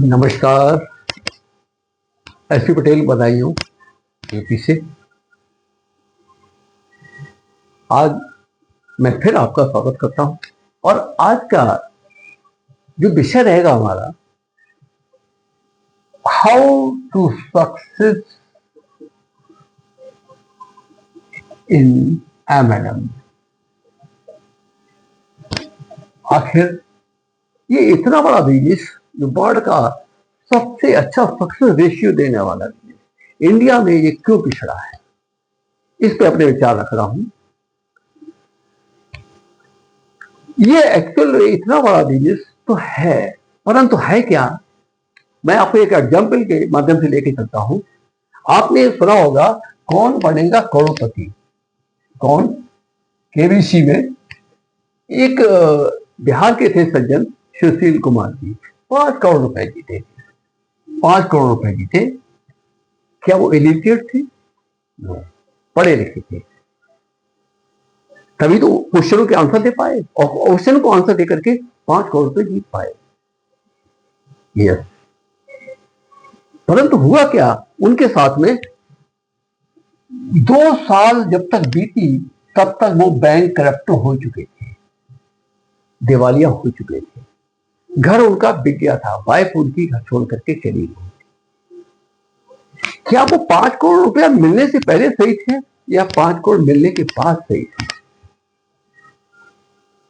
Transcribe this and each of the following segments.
नमस्कार। एसपी पटेल बधाई हूँ यूपी से। आज मैं फिर आपका स्वागत करता हूँ और आज का जो विषय रहेगा हमारा, how to success in MLM. आखिर ये इतना बड़ा बिजनेस जो वर्ल्ड का सबसे अच्छा सक्सेस रेशियो देने वाला बिजनेस, इंडिया में ये क्यों पिछड़ा है, इस पे अपने विचार रख रहा हूं। ये एक्चुअल इतना बड़ा बिजनेस तो है, परंतु है क्या, मैं आपको एक एग्जाम्पल के माध्यम से लेके चलता हूं। आपने सुना होगा कौन बनेगा करोड़पति। कौन? केबीसी में एक बिहार के थे सज्जन सुशील कुमार जी, 5 करोड़ रुपए जीते। 5 करोड़ रुपए जीते। क्या वो एलिटेट थे? नो, पढ़े लिखे थे, तभी तो क्वेश्चनों के आंसर दे पाए और क्वेश्चन को आंसर दे करके 5 करोड़ रुपए जीत पाए। यस, परंतु हुआ क्या उनके साथ में, 2 साल जब तक बीती तब तक वो बैंक करप्ट हो चुके थे, दिवालिया हो चुके थे। घर उनका बिक गया था, वाइफ उनकी घर छोड़ करके चली गई। क्या वो 5 करोड़ रुपया मिलने से पहले सही थे या 5 करोड़ मिलने के बाद सही थे?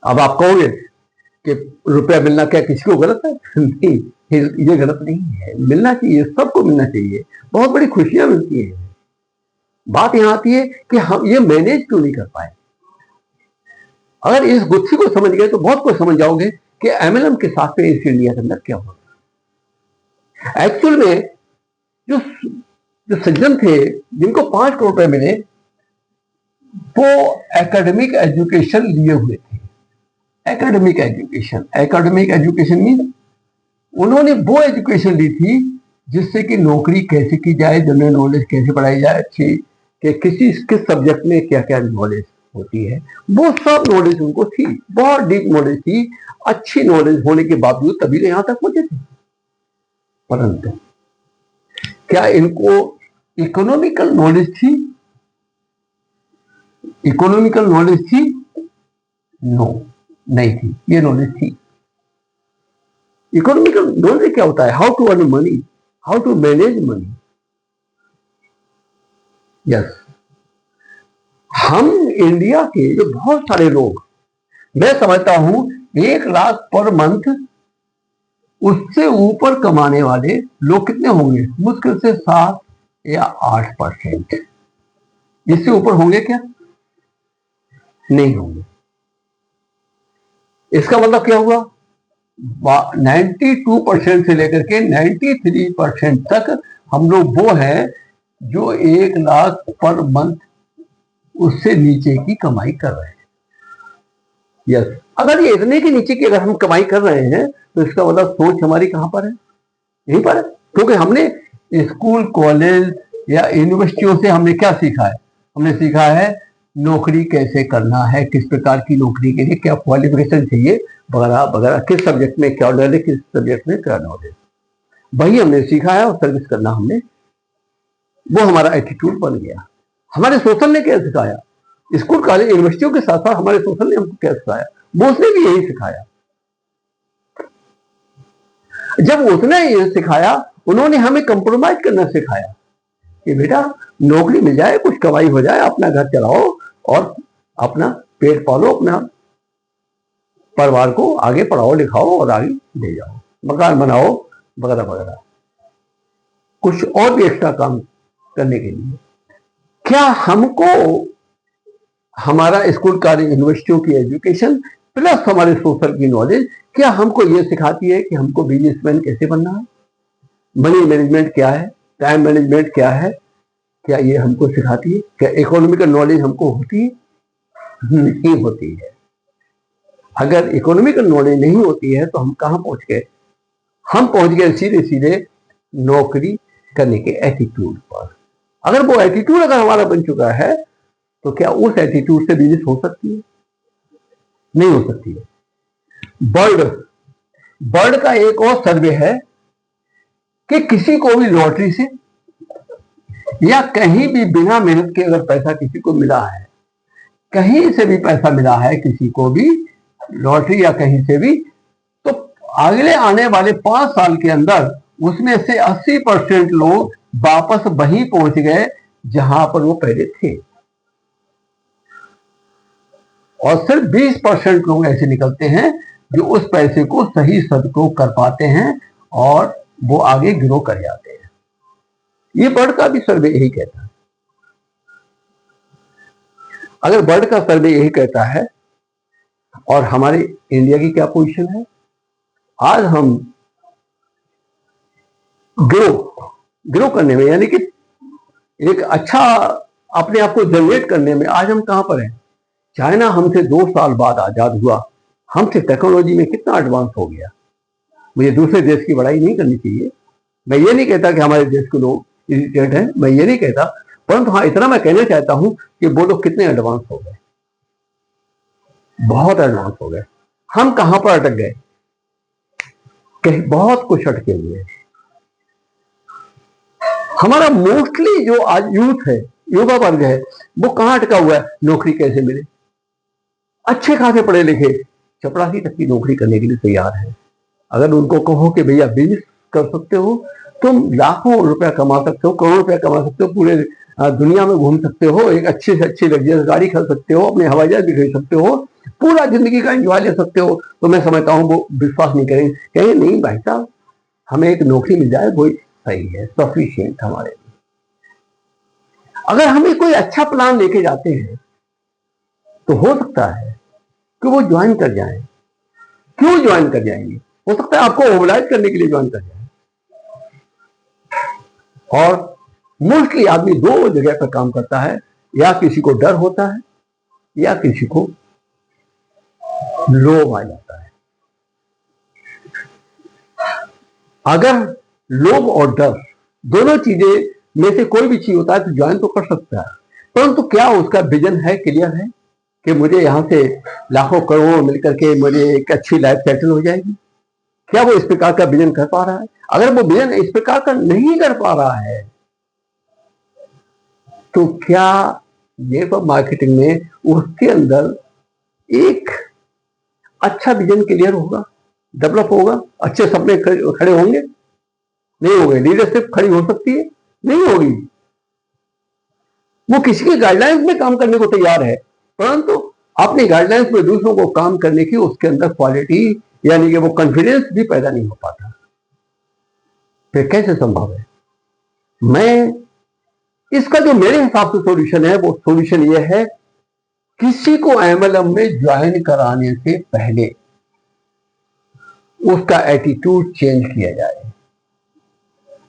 अब आप कहोगे कि रुपया मिलना क्या किसी को गलत है? नहीं, ये गलत नहीं है, मिलना चाहिए, सबको मिलना चाहिए, बहुत बड़ी खुशियां मिलती हैं। बात यहां आती है कि हम ये मैनेज क्यों नहीं कर पाए। अगर इस गुत्थी को समझ गए तो बहुत कुछ समझ जाओगे कि एमएलएम के साथ में इस इंडिया के अंदर क्या होगा। एक्चुअल में जो सज्जन थे जिनको 5 करोड़ रुपए मिले, वो एकेडमिक एजुकेशन लिए हुए थे। एकेडमिक एजुकेशन मीन उन्होंने वो एजुकेशन ली थी जिससे कि नौकरी कैसे की जाए, जनरल नॉलेज कैसे पढ़ाई जाए अच्छी, कि किस सब्जेक्ट में क्या क्या नॉलेज होती है, वो सब नॉलेज उनको थी, बहुत डीप नॉलेज थी। अच्छी नॉलेज होने के बावजूद तभी तो यहां तक पहुंचे थे। परंतु क्या इनको इकोनॉमिकल नॉलेज थी? इकोनॉमिकल नॉलेज थी? नो, नहीं थी। ये नॉलेज थी। इकोनॉमिकल नॉलेज क्या होता है? How to earn money, how to manage money. Yes, हम इंडिया के जो बहुत सारे लोग, मैं समझता हूं 1 लाख पर मंथ, उससे ऊपर कमाने वाले लोग कितने होंगे? मुश्किल से 7 या 8%। इससे ऊपर होंगे क्या? नहीं होंगे। इसका मतलब क्या हुआ? 92% से लेकर के 93% तक हम लोग वो हैं जो 1 लाख पर मंथ उससे नीचे की कमाई कर रहे हैं। यस, अगर ये इतने के नीचे की अगर हम कमाई कर रहे हैं तो इसका मतलब सोच हमारी कहां पर है? यहीं पर है। क्योंकि हमने स्कूल, कॉलेज या यूनिवर्सिटियों से हमने क्या सीखा है? हमने सीखा है नौकरी कैसे करना है, किस प्रकार की नौकरी के लिए क्या क्वालिफिकेशन चाहिए, वगैरह वगैरह, किस सब्जेक्ट में क्या नॉलेज, किस सब्जेक्ट में क्या नॉलेज, वही हमने सीखा है और सर्विस करना हमने, वो हमारा एटीट्यूड बन गया। हमारे सोशल ने क्या सिखाया? स्कूल, कॉलेज, यूनिवर्सिटियों के साथ साथ हमारे सोशल ने हमको क्या सिखाया? वो उसने भी यही सिखाया। जब उसने ये सिखाया, उन्होंने हमें कंप्रोमाइज करना सिखाया कि बेटा नौकरी मिल जाए, कुछ कमाई हो जाए, अपना घर चलाओ और अपना पेट पालो, अपना परिवार को आगे पढ़ाओ लिखाओ और आगे ले जाओ, मकान बनाओ वगैरह वगैरह, कुछ और भी एक्स्ट्रा काम करने के लिए। क्या हमको हमारा स्कूल, कॉलेज, यूनिवर्सिटियों की एजुकेशन प्लस हमारे सोशल की नॉलेज क्या हमको ये सिखाती है कि हमको बिजनेसमैन कैसे बनना है, मनी मैनेजमेंट क्या है, टाइम मैनेजमेंट क्या है? क्या ये हमको सिखाती है? क्या इकोनॉमिकल नॉलेज हमको होती है? नहीं होती है। अगर इकोनॉमिकल नॉलेज नहीं होती है तो हम कहां पहुंच गए? हम पहुंच गए सीधे सीधे नौकरी करने के एटीट्यूड पर। अगर वो एटीट्यूड अगर हमारा बन चुका है तो क्या उस एटीट्यूड से बिजनेस हो सकती है? नहीं हो सकती है। बर्ड का एक और सर्वे है कि किसी को भी लॉटरी से या कहीं भी बिना मेहनत के अगर पैसा किसी को मिला है, कहीं से भी पैसा मिला है किसी को भी लॉटरी या कहीं से भी, तो अगले आने वाले 5 साल के अंदर उसमें से 80% लोग वापस वहीं पहुंच गए जहां पर वो पहले थे, और सिर्फ 20% लोग ऐसे निकलते हैं जो उस पैसे को सही सदुपयोग कर पाते हैं और वो आगे ग्रो कर जाते हैं। ये बर्ड का भी सर्वे यही कहता है। अगर बर्ड का सर्वे यही कहता है, और हमारे इंडिया की क्या पोजीशन है, आज हम ग्रो करने में, यानी कि एक अच्छा अपने आप को जनरेट करने में आज हम कहां पर हैं। चाइना हमसे 2 साल बाद आजाद हुआ, हमसे टेक्नोलॉजी में कितना एडवांस हो गया। मुझे दूसरे देश की बड़ाई नहीं करनी चाहिए, मैं ये नहीं कहता कि हमारे देश के लोग इरिटेट हैं, मैं ये नहीं कहता, परंतु हाँ इतना मैं कहना चाहता हूं कि वो लोग कितने एडवांस हो गए, बहुत एडवांस हो गए। हम कहां पर अटक गए, कहीं बहुत कुछ अटके हुए हैं। हमारा मोस्टली जो आज यूथ है, युवा वर्ग है, वो कहां अटका हुआ है, नौकरी कैसे मिले। अच्छे खासे पढ़े लिखे चपरासी तक की नौकरी करने के लिए तैयार है। अगर उनको कहो कि भैया बिजनेस कर सकते हो, तुम लाखों रुपया कमा सकते हो, करोड़ों रुपया कमा सकते हो, पूरे दुनिया में घूम सकते हो, एक अच्छी से अच्छी लग्जरियस गाड़ी खरीद सकते हो, अपने हवाई जहाज भी खरीद सकते हो, पूरा जिंदगी का एंजॉय ले सकते हो, तो मैं समझता हूँ वो विश्वास नहीं करेंगे, कहेंगे नहीं भाई साहब हमें एक नौकरी मिल जाए वही सही है, सफिशिएंट हमारे लिए। अगर हमें कोई अच्छा प्लान लेके जाते हैं तो हो सकता है कि वो ज्वाइन कर जाए। क्यों ज्वाइन कर जाएंगे, हो सकता है आपको मोबिलाइज करने के लिए ज्वाइन कर जाए। और मोस्टली आदमी 2 जगह पर काम करता है, या किसी को डर होता है या किसी को लोभ आ जाता है। अगर लोभ और डर दोनों चीजें में से कोई भी चीज होता है तो ज्वाइन तो कर सकता है, परंतु क्या उसका विजन है, क्लियर है कि मुझे यहां से लाखों करोड़ मिलकर के मुझे एक अच्छी लाइफ सेटल हो जाएगी। क्या वो इस प्रकार का विजन कर पा रहा है? अगर वो विजन इस प्रकार का नहीं कर पा रहा है तो क्या नेटवर्क मार्केटिंग में उसके अंदर एक अच्छा विजन क्लियर होगा, डेवलप होगा, अच्छे सपने खड़े होंगे? नहीं होंगे। लीडरशिप खड़ी हो सकती है? नहीं होगी। वो किसी के गाइडलाइंस में काम करने को तैयार है, परंतु अपनी गाइडलाइंस में दूसरों को काम करने की उसके अंदर क्वालिटी यानी कि वो कॉन्फिडेंस भी पैदा नहीं हो पाता। फिर कैसे संभव है? मैं इसका जो मेरे हिसाब से सॉल्यूशन है, वो सॉल्यूशन ये है, किसी को एमएलएम में ज्वाइन कराने से पहले उसका एटीट्यूड चेंज किया जाए,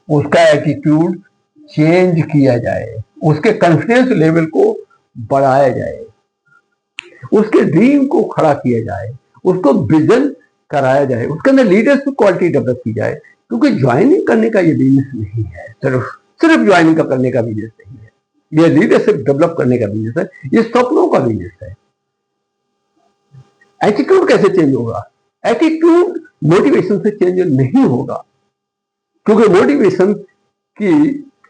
उसका एटीट्यूड चेंज किया जाए, उसके कॉन्फिडेंस लेवल को बढ़ाया जाए, उसके ड्रीम को खड़ा किया जाए, उसको विजन कराया जाए, उसके अंदर लीडरशिप क्वालिटी डेवलप की जाए। क्योंकि ज्वाइनिंग करने का ये बिजनेस नहीं है, सिर्फ ज्वाइनिंग का करने का बिजनेस नहीं है, ये लीडरशिप डेवलप करने का बिजनेस है, ये सपनों का बिजनेस है। एटीट्यूड कैसे चेंज होगा? एटीट्यूड मोटिवेशन से चेंज नहीं होगा, क्योंकि मोटिवेशन की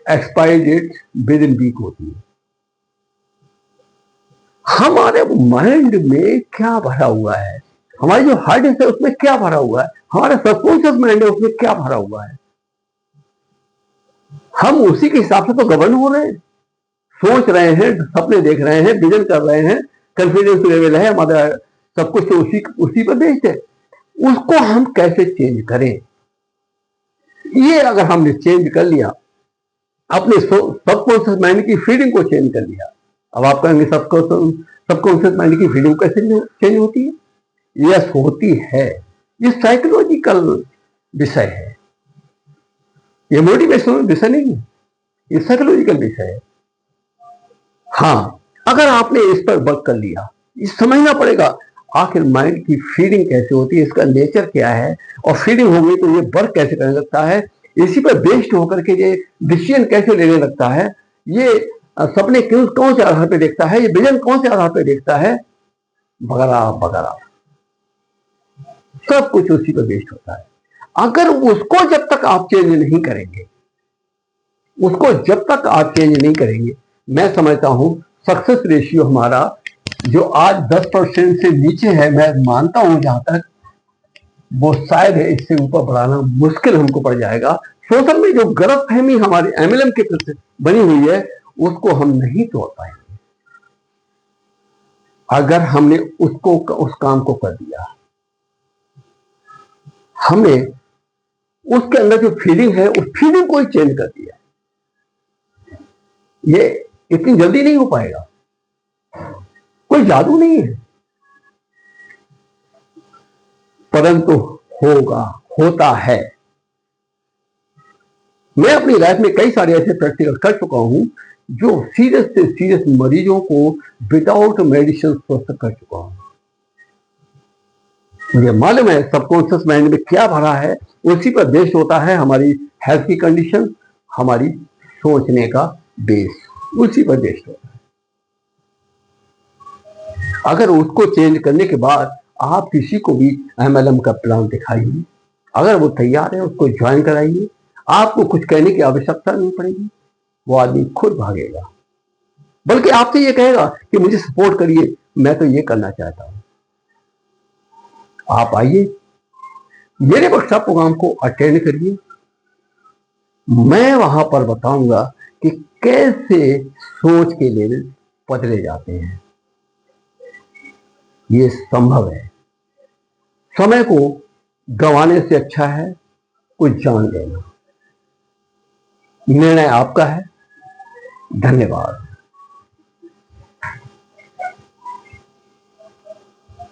expiry date within week होती है। हमारे माइंड में क्या भरा हुआ है, हमारी जो हार्ड डिस्क है उसमें क्या भरा हुआ है, हमारा सबकॉन्शियस माइंड है उसमें क्या भरा हुआ है, हम उसी के हिसाब से तो गवर्न हो रहे हैं, सोच रहे हैं, सपने देख रहे हैं, विजन कर रहे हैं, कॉन्फिडेंस लेवल है हमारा, सब कुछ तो उसी पर बेस्ड है। उसको हम कैसे चेंज करें? ये अगर हमने चेंज कर लिया, अपने सबकॉन्शियस माइंड की फीलिंग को चेंज कर लिया। अब आप कहेंगे सबकॉन्शियस माइंड की फीलिंग कैसे चेंज होती है? यस होती है, ये साइकोलॉजिकल विषय है, ये मोटिवेशनल विषय नहीं है, ये साइकोलॉजिकल विषय है। हाँ, अगर आपने इस पर वर्क कर लिया, ये समझना पड़ेगा आखिर माइंड की फीलिंग कैसे होती है, इसका नेचर क्या है, और फीलिंग हो गई तो ये वर्क कैसे करने लगता है, इसी पर बेस्ड होकर के ये डिसीजन कैसे लेने लगता है, ये सपने कौन से आधार पर देखता है, ये विजन कौन से आधार पर देखता है, वगैरह वगैरह सब कुछ उसी पर बेस्ड होता है। अगर उसको जब तक आप चेंज नहीं करेंगे, उसको जब तक आप चेंज नहीं करेंगे, मैं समझता हूं सक्सेस रेशियो हमारा जो आज 10% से नीचे है, मैं मानता हूं जहां तक वो शायद है इससे ऊपर बढ़ाना मुश्किल हमको पड़ जाएगा। सोशल में जो गलतफहमी हमारे एमएलएम के प्रति बनी हुई है उसको हम नहीं तोड़ पाएंगे अगर हमने उसको उस काम को कर दिया। हमने उसके अंदर जो फीलिंग है उस फीलिंग को ही चेंज कर दिया। ये इतनी जल्दी नहीं हो पाएगा, कोई जादू नहीं है, परंतु होगा, होता है। मैं अपनी लाइफ में कई सारे ऐसे प्रैक्टिकल कर चुका हूं जो सीरियस से सीरियस मरीजों को विदाउट मेडिसिन स्वस्थ कर चुका हूं। मुझे मालूम है सबकॉन्शियस माइंड में क्या भरा है, उसी पर बेस्ड होता है हमारी हेल्थ की कंडीशन, हमारी सोचने का बेस उसी पर बेस्ड होता है। अगर उसको चेंज करने के बाद आप किसी को भी एमएलएम का प्लान दिखाइए, अगर वो तैयार है उसको ज्वाइन कराइए, आपको कुछ कहने की आवश्यकता नहीं पड़ेगी, वो आदमी खुद भागेगा, बल्कि आपसे ये कहेगा कि मुझे सपोर्ट करिए, मैं तो ये करना चाहता हूं। आप आइए, मेरे वर्कशॉप प्रोग्राम को अटेंड करिए, मैं वहां पर बताऊंगा कि कैसे सोच के लेवल बदले जाते हैं। ये संभव है। समय को गंवाने से अच्छा है कुछ जान लेना। निर्णय आपका है। धन्यवाद।